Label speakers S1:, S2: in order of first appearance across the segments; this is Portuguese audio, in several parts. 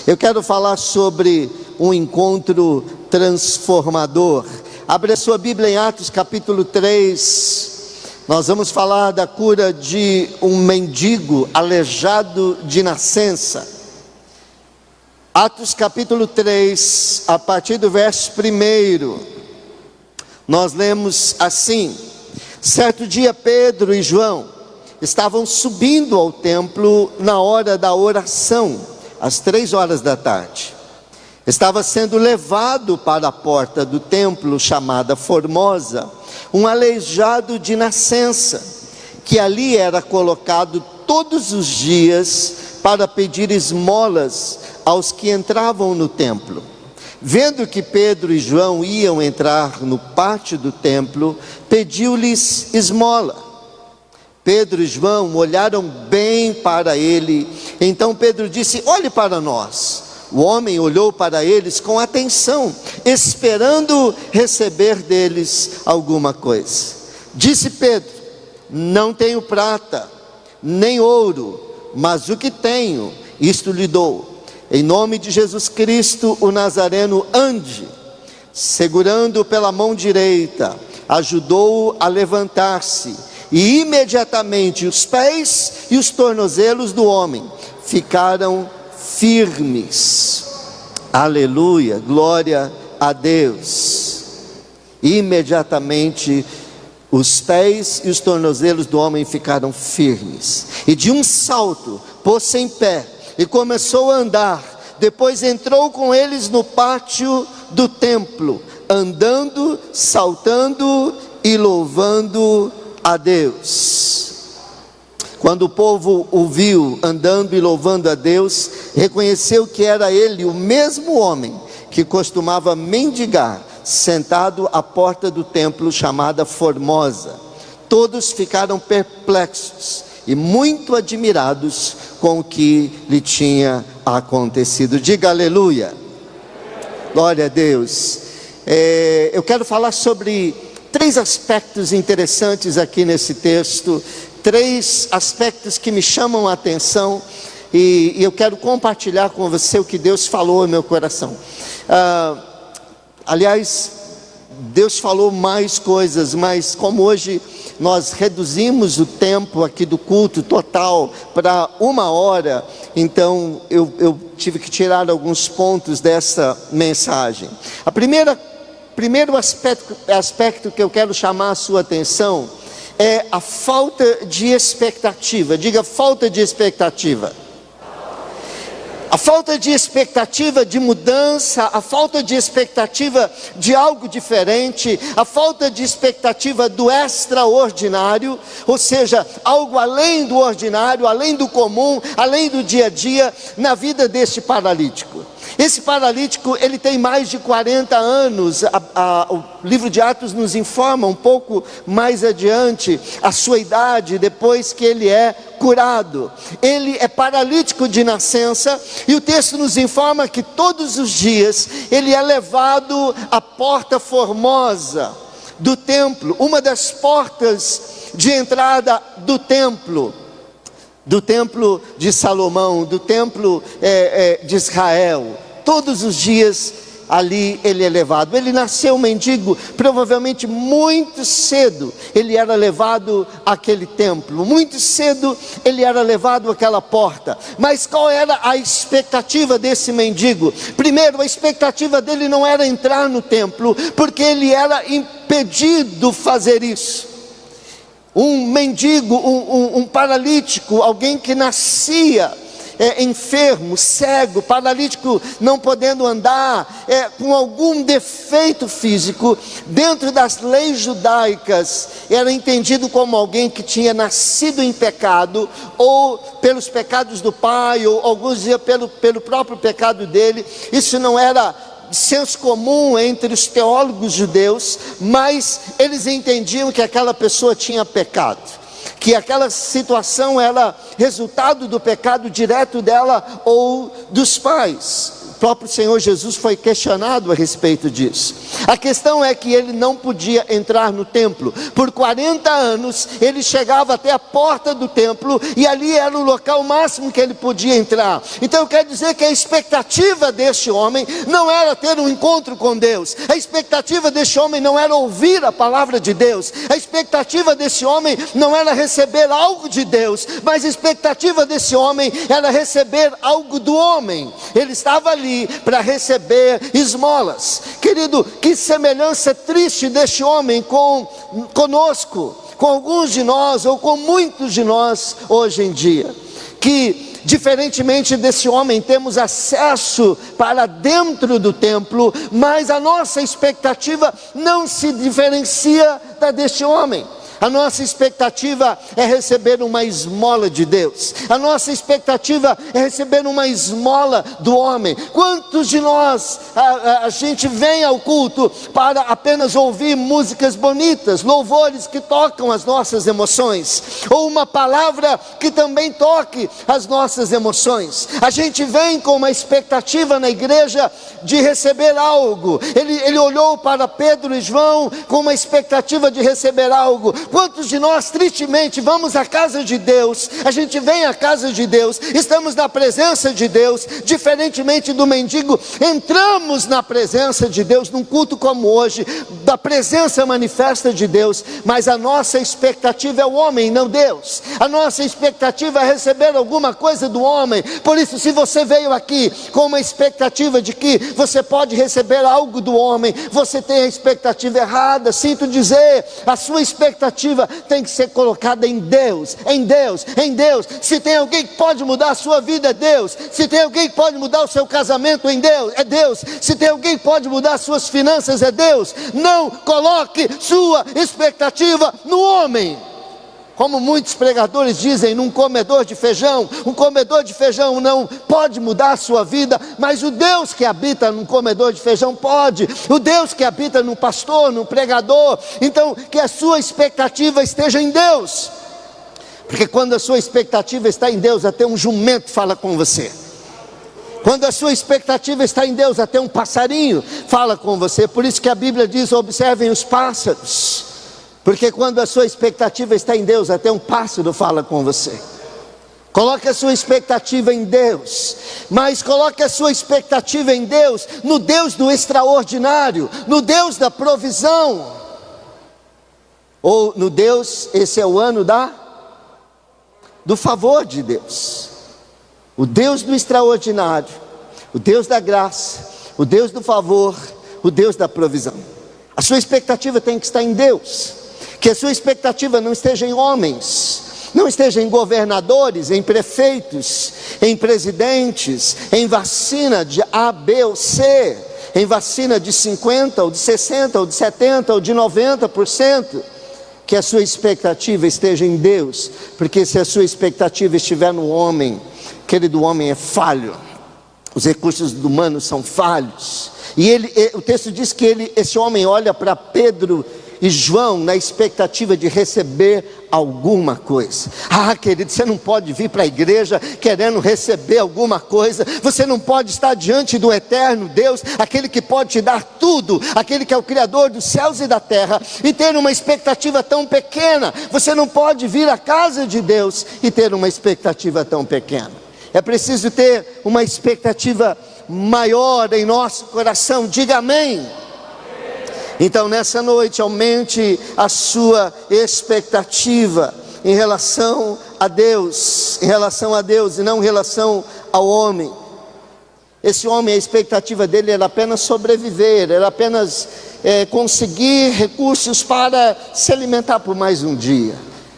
S1: Eu quero falar sobre um encontro transformador. Abre a sua Bíblia em Atos capítulo 3. Nós vamos falar da cura de um mendigo aleijado de nascença. Atos capítulo 3, a partir do verso 1, nós lemos assim: certo dia Pedro e João estavam subindo ao templo na hora da oração, às 3 da tarde. Estava sendo levado para a porta do templo chamada Formosa, um aleijado de nascença, que ali era colocado todos os dias para pedir esmolas aos que entravam no templo. Vendo que Pedro e João iam entrar no pátio do templo, pediu-lhes esmola. Pedro e João olharam bem para ele. Então Pedro disse: olhe para nós. O homem olhou para eles com atenção, esperando receber deles alguma coisa. Disse Pedro: não tenho prata, nem ouro, mas o que tenho, isto lhe dou. Em nome de Jesus Cristo, o Nazareno, ande. Segurando-o pela mão direita, ajudou-o a levantar-se. E imediatamente os pés e os tornozelos do homem ficaram firmes. Aleluia, glória a Deus. Imediatamente os pés e os tornozelos do homem ficaram firmes. E de um salto pôs-se em pé e começou a andar. Depois entrou com eles no pátio do templo, andando, saltando e louvando a Deus. Quando o povo o viu andando e louvando a Deus, reconheceu que era ele o mesmo homem que costumava mendigar, sentado à porta do templo chamada Formosa. Todos ficaram perplexos e muito admirados com o que lhe tinha acontecido. Diga aleluia. Glória a Deus. Eu quero falar sobre 3 aspectos interessantes aqui nesse texto, 3 aspectos que me chamam a atenção, e eu quero compartilhar com você o que Deus falou no meu coração. Aliás, Deus falou mais coisas, mas como hoje nós reduzimos o tempo aqui do culto total para 1 hora, então eu tive que tirar alguns pontos dessa mensagem. Primeiro aspecto que eu quero chamar a sua atenção é a falta de expectativa. Diga: falta de expectativa. A falta de expectativa de mudança, a falta de expectativa de algo diferente, a falta de expectativa do extraordinário, ou seja, algo além do ordinário, além do comum, além do dia a dia, na vida deste paralítico. Esse paralítico, ele tem mais de 40 anos, o livro de Atos nos informa um pouco mais adiante a sua idade, depois que ele é curado. Ele é paralítico de nascença, e o texto nos informa que todos os dias ele é levado à porta formosa do templo, uma das portas de entrada do templo de Salomão, do templo de Israel. Todos os dias ali ele é levado. Ele nasceu mendigo, provavelmente muito cedo ele era levado àquele templo, muito cedo ele era levado àquela porta. Mas qual era a expectativa desse mendigo? Primeiro, a expectativa dele não era entrar no templo, porque ele era impedido de fazer isso. Um mendigo, um paralítico, alguém que nascia enfermo, cego, paralítico, não podendo andar, com algum defeito físico, dentro das leis judaicas, era entendido como alguém que tinha nascido em pecado, ou pelos pecados do pai, ou alguns diziam pelo próprio pecado dele. Isso não era senso comum entre os teólogos judeus, mas eles entendiam que aquela pessoa tinha pecado, que aquela situação era resultado do pecado direto dela ou dos pais. próprio Senhor Jesus foi questionado a respeito disso. A questão é que ele não podia entrar no templo. Por 40 anos ele chegava até a porta do templo e ali era o local máximo que ele podia entrar. Então eu quero dizer que a expectativa deste homem não era ter um encontro com Deus. A expectativa deste homem não era ouvir a palavra de Deus. A expectativa desse homem não era receber algo de Deus, mas a expectativa desse homem era receber algo do homem. Ele estava ali para receber esmolas. Querido, que semelhança triste deste homem conosco, com alguns de nós ou com muitos de nós hoje em dia, que diferentemente desse homem temos acesso para dentro do templo, mas a nossa expectativa não se diferencia da deste homem. A nossa expectativa é receber uma esmola de Deus. A nossa expectativa é receber uma esmola do homem. Quantos de nós, a gente vem ao culto para apenas ouvir músicas bonitas, louvores que tocam as nossas emoções, ou uma palavra que também toque as nossas emoções? A gente vem com uma expectativa na igreja de receber algo. Ele olhou para Pedro e João com uma expectativa de receber algo. Quantos de nós tristemente vamos à casa de Deus, a gente vem à casa de Deus, estamos na presença de Deus, diferentemente do mendigo, entramos na presença de Deus, num culto como hoje, da presença manifesta de Deus, mas a nossa expectativa é o homem, não Deus. A nossa expectativa é receber alguma coisa do homem. Por isso, se você veio aqui com uma expectativa de que você pode receber algo do homem, você tem a expectativa errada. Sinto dizer, a sua expectativa tem que ser colocada em Deus, em Deus, em Deus. Se tem alguém que pode mudar a sua vida, é Deus. Se tem alguém que pode mudar o seu casamento, em Deus, é Deus. Se tem alguém que pode mudar as suas finanças, é Deus. Não coloque sua expectativa no homem. Como muitos pregadores dizem, num comedor de feijão. Um comedor de feijão não pode mudar a sua vida, mas o Deus que habita num comedor de feijão pode. O Deus que habita num pastor, num pregador. Então, que a sua expectativa esteja em Deus. Porque quando a sua expectativa está em Deus, até um jumento fala com você. Quando a sua expectativa está em Deus, até um passarinho fala com você. Por isso que a Bíblia diz, observem os pássaros. Porque quando a sua expectativa está em Deus, até um pássaro fala com você. Coloque a sua expectativa em Deus, mas coloque a sua expectativa em Deus, no Deus do extraordinário, no Deus da provisão, ou no Deus, esse é o ano do favor de Deus, o Deus do extraordinário, o Deus da graça, o Deus do favor, o Deus da provisão. A sua expectativa tem que estar em Deus. Que a sua expectativa não esteja em homens, não esteja em governadores, em prefeitos, em presidentes, em vacina de A, B ou C, em vacina de 50%, ou de 60%, ou de 70%, ou de 90%. Que a sua expectativa esteja em Deus, porque se a sua expectativa estiver no homem, querido, o homem é falho, os recursos humanos são falhos. E o texto diz que esse homem olha para Pedro e João na expectativa de receber alguma coisa. Querido, você não pode vir para a igreja querendo receber alguma coisa. Você não pode estar diante do eterno Deus, aquele que pode te dar tudo, aquele que é o Criador dos céus e da terra, e ter uma expectativa tão pequena. Você não pode vir à casa de Deus e ter uma expectativa tão pequena. É preciso ter uma expectativa maior em nosso coração. Diga amém. Então nessa noite aumente a sua expectativa em relação a Deus, e não em relação ao homem. Esse homem, a expectativa dele era apenas sobreviver, era apenas conseguir recursos para se alimentar por mais um dia,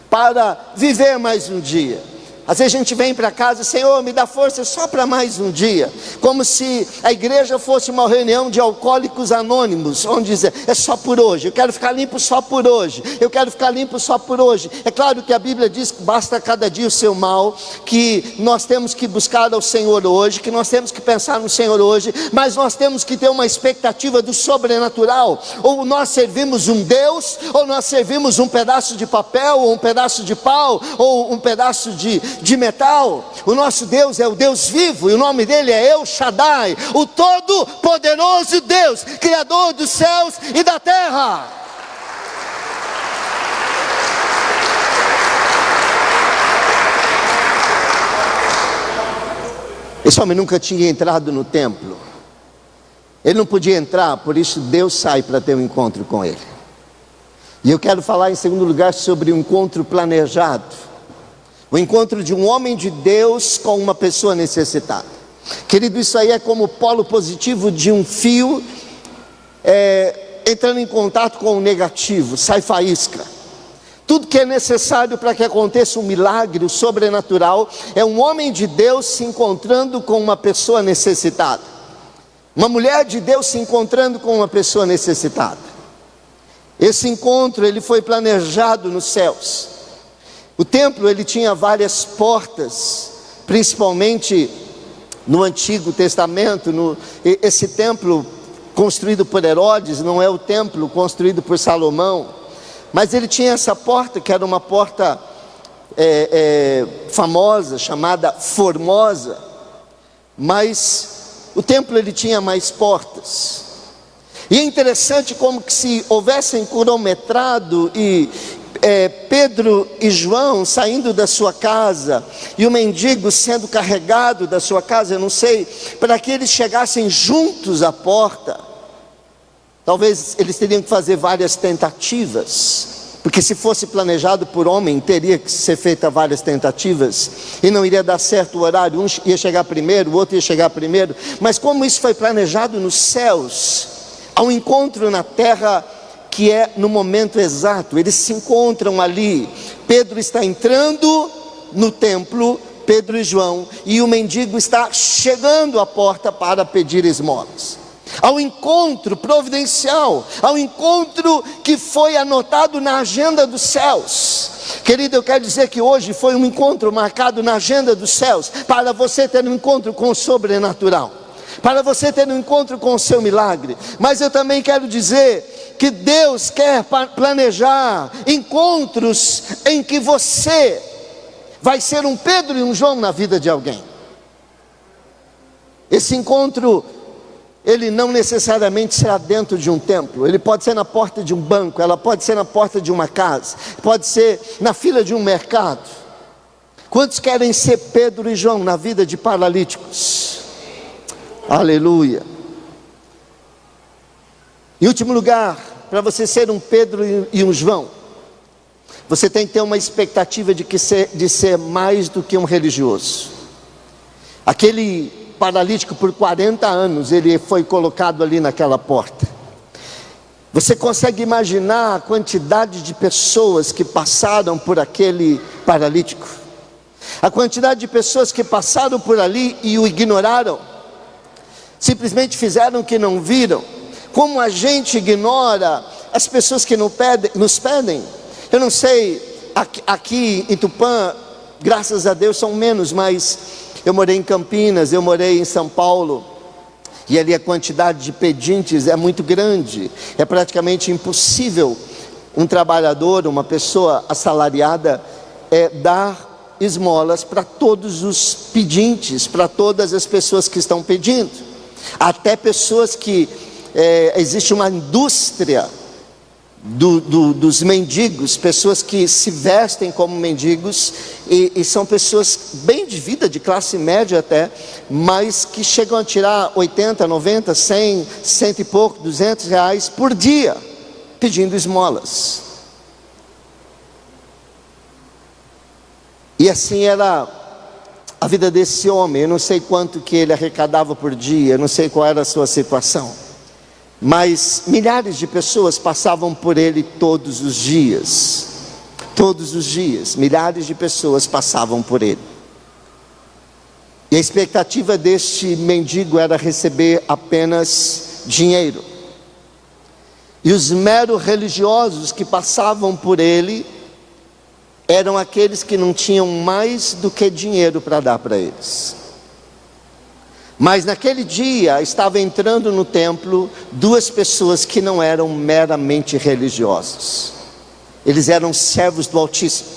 S1: para viver mais um dia. Às vezes a gente vem para casa, Senhor, me dá força só para mais um dia. Como se a igreja fosse uma reunião de alcoólicos anônimos, onde dizer, é só por hoje, eu quero ficar limpo só por hoje, eu quero ficar limpo só por hoje. É claro que a Bíblia diz que basta cada dia o seu mal, que nós temos que buscar ao Senhor hoje, que nós temos que pensar no Senhor hoje, mas nós temos que ter uma expectativa do sobrenatural. Ou nós servimos um Deus, ou nós servimos um pedaço de papel, ou um pedaço de pau, ou um pedaço de de metal. O nosso Deus é o Deus vivo, e o nome dele é El Shaddai, o todo-poderoso Deus, Criador dos céus e da terra. Esse homem nunca tinha entrado no templo. Ele não podia entrar, por isso Deus sai para ter um encontro com ele. E eu quero falar em segundo lugar sobre o encontro planejado. O encontro de um homem de Deus com uma pessoa necessitada. Querido, isso aí é como o polo positivo de um fio entrando em contato com o negativo, sai faísca. Tudo que é necessário para que aconteça um milagre, o sobrenatural, é um homem de Deus se encontrando com uma pessoa necessitada. Uma mulher de Deus se encontrando com uma pessoa necessitada. Esse encontro, ele foi planejado nos céus. O templo, ele tinha várias portas, principalmente no Antigo Testamento. Esse templo construído por Herodes não é o templo construído por Salomão. Mas ele tinha essa porta, que era uma porta famosa, chamada Formosa. Mas o templo, ele tinha mais portas. E é interessante como que se houvessem cronometrado e Pedro e João saindo da sua casa, e o mendigo sendo carregado da sua casa, eu não sei, para que eles chegassem juntos à porta. Talvez eles teriam que fazer várias tentativas, porque se fosse planejado por homem, teria que ser feita várias tentativas, e não iria dar certo o horário, um ia chegar primeiro, o outro ia chegar primeiro. Mas como isso foi planejado nos céus, há um encontro na terra que é no momento exato. Eles se encontram ali. Pedro está entrando no templo, Pedro e João, e o mendigo está chegando à porta para pedir esmolas. Ao encontro providencial, ao encontro que foi anotado na agenda dos céus. Querido, eu quero dizer que hoje foi um encontro marcado na agenda dos céus, para você ter um encontro com o sobrenatural, para você ter um encontro com o seu milagre. Mas eu também quero dizer que Deus quer planejar encontros em que você vai ser um Pedro e um João na vida de alguém. Esse encontro, ele não necessariamente será dentro de um templo. Ele pode ser na porta de um banco, ela pode ser na porta de uma casa, pode ser na fila de um mercado. Quantos querem ser Pedro e João na vida de paralíticos? Aleluia. Em último lugar, para você ser um Pedro e um João, você tem que ter uma expectativa de ser mais do que um religioso. Aquele paralítico, por 40 anos, ele foi colocado ali naquela porta. Você consegue imaginar a quantidade de pessoas que passaram por aquele paralítico? A quantidade de pessoas que passaram por ali e o ignoraram, simplesmente fizeram que não viram. Como a gente ignora as pessoas que nos pedem. Eu não sei, aqui em Tupã, graças a Deus são menos, mas eu morei em Campinas, eu morei em São Paulo, e ali a quantidade de pedintes é muito grande. É praticamente impossível um trabalhador, uma pessoa assalariada, dar esmolas para todos os pedintes, para todas as pessoas que estão pedindo. Até pessoas que existe uma indústria dos mendigos, pessoas que se vestem como mendigos, e são pessoas bem de vida, de classe média até, mas que chegam a tirar 80, 90, 100, 100 e pouco, 200 reais por dia, pedindo esmolas. E assim era a vida desse homem. Eu não sei quanto que ele arrecadava por dia, eu não sei qual era a sua situação, mas milhares de pessoas passavam por ele todos os dias. Todos os dias, milhares de pessoas passavam por ele. E a expectativa deste mendigo era receber apenas dinheiro. E os meros religiosos que passavam por ele eram aqueles que não tinham mais do que dinheiro para dar para eles. Mas naquele dia estava entrando no templo duas pessoas que não eram meramente religiosos. Eles eram servos do Altíssimo.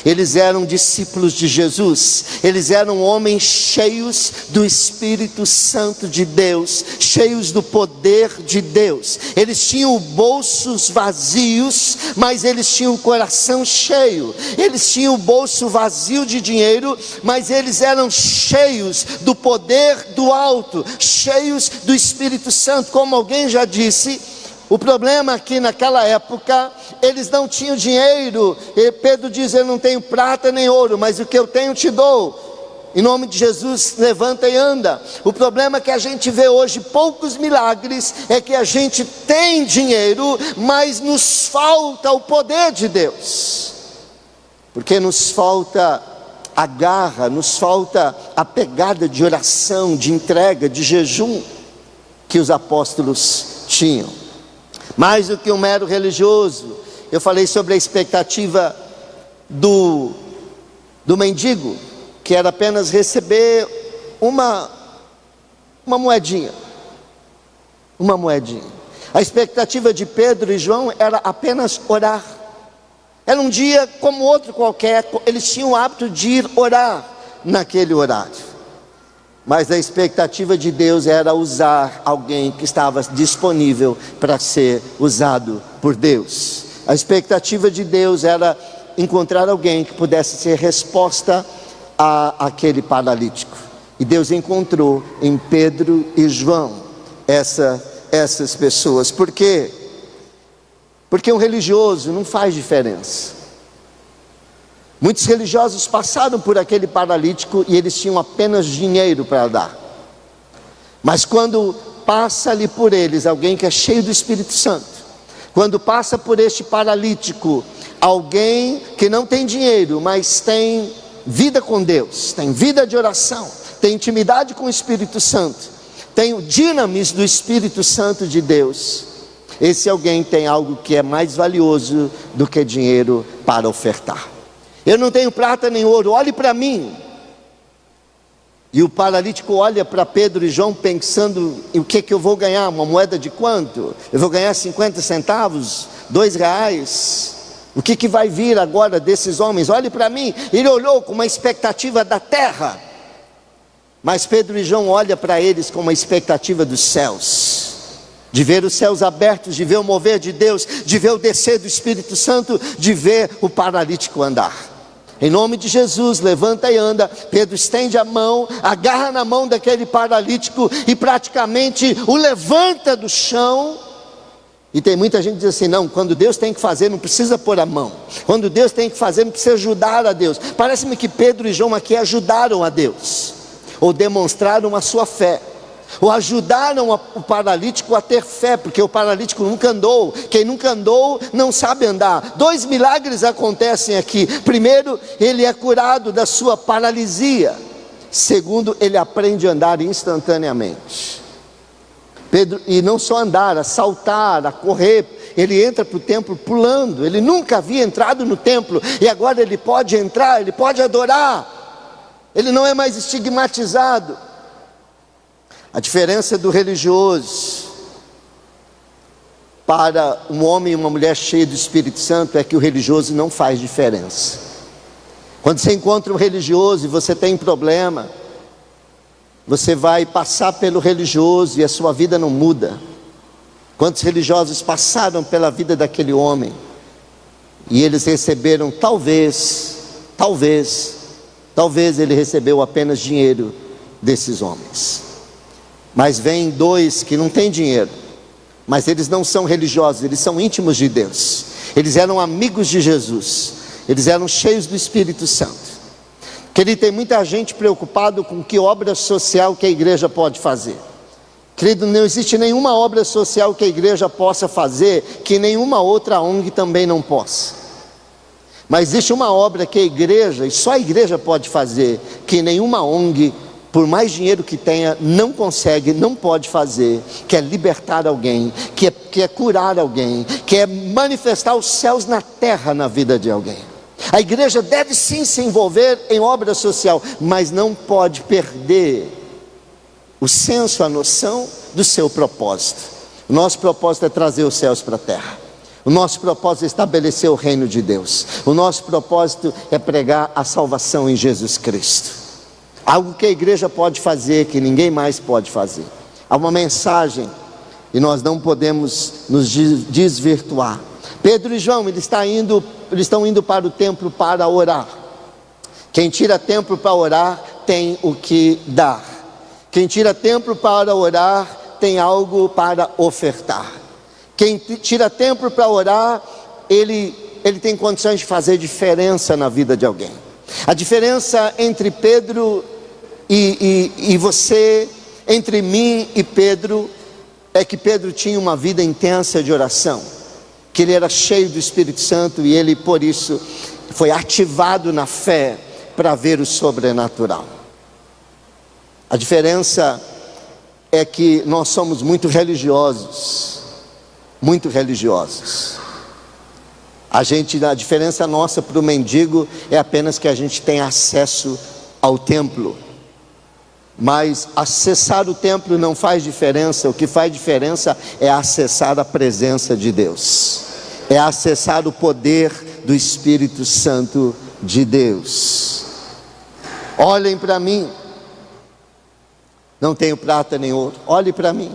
S1: Eles eram discípulos de Jesus, eles eram homens cheios do Espírito Santo de Deus, cheios do poder de Deus. Eles tinham bolsos vazios, mas eles tinham o coração cheio. Eles tinham o bolso vazio de dinheiro, mas eles eram cheios do poder do alto, cheios do Espírito Santo. Como alguém já disse, o problema aqui naquela época, eles não tinham dinheiro. E Pedro diz: eu não tenho prata nem ouro, mas o que eu tenho te dou. Em nome de Jesus, levanta e anda. O problema que a gente vê hoje, poucos milagres, é que a gente tem dinheiro, mas nos falta o poder de Deus. Porque nos falta a garra, nos falta a pegada de oração, de entrega, de jejum que os apóstolos tinham. Mais do que um mero religioso, eu falei sobre a expectativa do mendigo, que era apenas receber uma moedinha. Uma moedinha. A expectativa de Pedro e João era apenas orar. Era um dia como outro qualquer, eles tinham o hábito de ir orar naquele horário. Mas a expectativa de Deus era usar alguém que estava disponível para ser usado por Deus. A expectativa de Deus era encontrar alguém que pudesse ser resposta àquele paralítico. E Deus encontrou em Pedro e João essas pessoas. Por quê? Porque um religioso não faz diferença. Muitos religiosos passaram por aquele paralítico e eles tinham apenas dinheiro para dar. Mas quando passa ali por eles alguém que é cheio do Espírito Santo, quando passa por este paralítico alguém que não tem dinheiro, mas tem vida com Deus, tem vida de oração, tem intimidade com o Espírito Santo, tem o dinamis do Espírito Santo de Deus, esse alguém tem algo que é mais valioso do que dinheiro para ofertar. Eu não tenho prata nem ouro, olhe para mim. E o paralítico olha para Pedro e João pensando: em o que eu vou ganhar? Uma moeda de quanto? Eu vou ganhar 50 centavos? R$2? O que vai vir agora desses homens? Olhe para mim. Ele olhou com uma expectativa da terra, mas Pedro e João olham para eles com uma expectativa dos céus, de ver os céus abertos, de ver o mover de Deus, de ver o descer do Espírito Santo, de ver o paralítico andar. Em nome de Jesus, levanta e anda. Pedro estende a mão, agarra na mão daquele paralítico e praticamente o levanta do chão. E tem muita gente que diz assim: não, quando Deus tem que fazer, não precisa pôr a mão. Quando Deus tem que fazer, não precisa ajudar a Deus. Parece-me que Pedro e João aqui ajudaram a Deus, ou demonstraram a sua fé, ou ajudaram o paralítico a ter fé, porque o paralítico nunca andou. Quem nunca andou não sabe andar. 2 milagres acontecem aqui. Primeiro, ele é curado da sua paralisia. Segundo, ele aprende a andar instantaneamente. Pedro, e não só andar, a saltar, a correr. Ele entra para o templo pulando. Ele nunca havia entrado no templo, e agora ele pode entrar, ele pode adorar. Ele não é mais estigmatizado. A diferença do religioso para um homem e uma mulher cheia do Espírito Santo é que o religioso não faz diferença. Quando você encontra um religioso e você tem problema, você vai passar pelo religioso e a sua vida não muda. Quantos religiosos passaram pela vida daquele homem e eles receberam talvez ele recebeu apenas dinheiro desses homens. Mas vem 2 que não têm dinheiro, mas eles não são religiosos, eles são íntimos de Deus. Eles eram amigos de Jesus, eles eram cheios do Espírito Santo. Querido, tem muita gente preocupado com que obra social que a igreja pode fazer. Querido, não existe nenhuma obra social que a igreja possa fazer que nenhuma outra ONG também não possa. Mas existe uma obra que a igreja, e só a igreja pode fazer, que nenhuma ONG, por mais dinheiro que tenha, não consegue, não pode fazer, que é libertar alguém, que é curar alguém, que é manifestar os céus na terra na vida de alguém. A igreja deve sim se envolver em obra social, mas não pode perder o senso, a noção do seu propósito. O nosso propósito é trazer os céus para a terra. O nosso propósito é estabelecer o reino de Deus. O nosso propósito é pregar a salvação em Jesus Cristo. Algo que a igreja pode fazer, que ninguém mais pode fazer. Há uma mensagem e nós não podemos nos desvirtuar. Pedro e João, eles estão indo para o templo para orar. Quem tira tempo para orar tem o que dar. Quem tira tempo para orar tem algo para ofertar. Quem tira tempo para orar, ele tem condições de fazer diferença na vida de alguém. A diferença entre Pedro e você, entre mim e Pedro, é que Pedro tinha uma vida intensa de oração, que ele era cheio do Espírito Santo e ele por isso foi ativado na fé para ver o sobrenatural. A diferença é que nós somos muito religiosos. Muito religiosos. A diferença nossa para o mendigo é apenas que a gente tem acesso ao templo. Mas acessar o templo não faz diferença. O que faz diferença é acessar a presença de Deus. É acessar o poder do Espírito Santo de Deus. Olhem para mim. Não tenho prata nem ouro. Olhe para mim.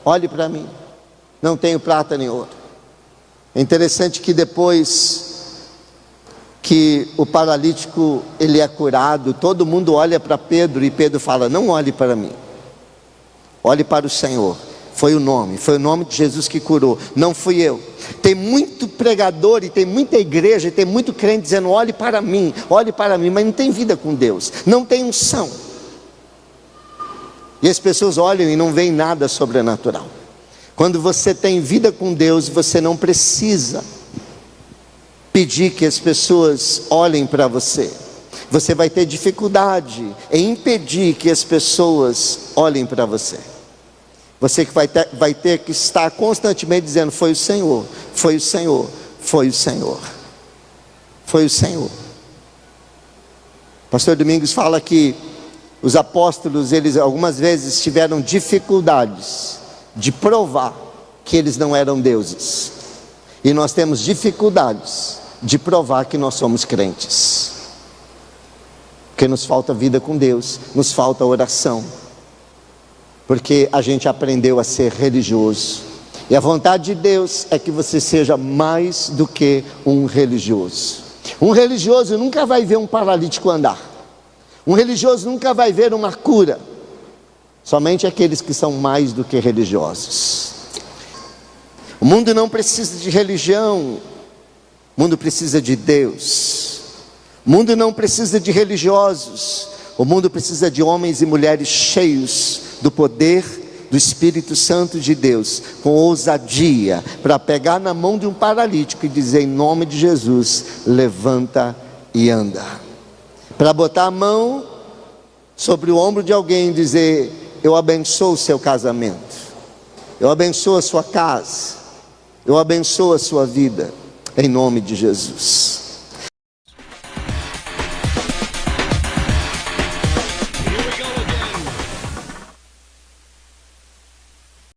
S1: Olhe para mim. Não tenho prata nem ouro. É interessante que depois que o paralítico ele é curado, todo mundo olha para Pedro e Pedro fala: não olhe para mim, olhe para o Senhor. Foi o nome de Jesus que curou, não fui eu. Tem muito pregador e tem muita igreja e tem muito crente dizendo: olhe para mim, mas não tem vida com Deus, não tem unção. E as pessoas olham e não veem nada sobrenatural. Quando você tem vida com Deus, você não precisa pedir que as pessoas olhem para você. Você vai ter dificuldade em impedir que as pessoas olhem para você. Você que vai ter que estar constantemente dizendo: foi o Senhor, foi o Senhor, foi o Senhor, foi o Senhor. Pastor Domingos fala que os apóstolos, eles algumas vezes tiveram dificuldades de provar que eles não eram deuses. E nós temos dificuldades de provar que nós somos crentes. Porque nos falta vida com Deus, nos falta oração. Porque a gente aprendeu a ser religioso. E a vontade de Deus é que você seja mais do que um religioso. Um religioso nunca vai ver um paralítico andar. Um religioso nunca vai ver uma cura. Somente aqueles que são mais do que religiosos. O mundo não precisa de religião, o mundo precisa de Deus. O mundo não precisa de religiosos, o mundo precisa de homens e mulheres cheios do poder do Espírito Santo de Deus, com ousadia, para pegar na mão de um paralítico e dizer: em nome de Jesus, levanta e anda. Para botar a mão sobre o ombro de alguém e dizer: eu abençoo o seu casamento, eu abençoo a sua casa, eu abençoo a sua vida, em nome de Jesus.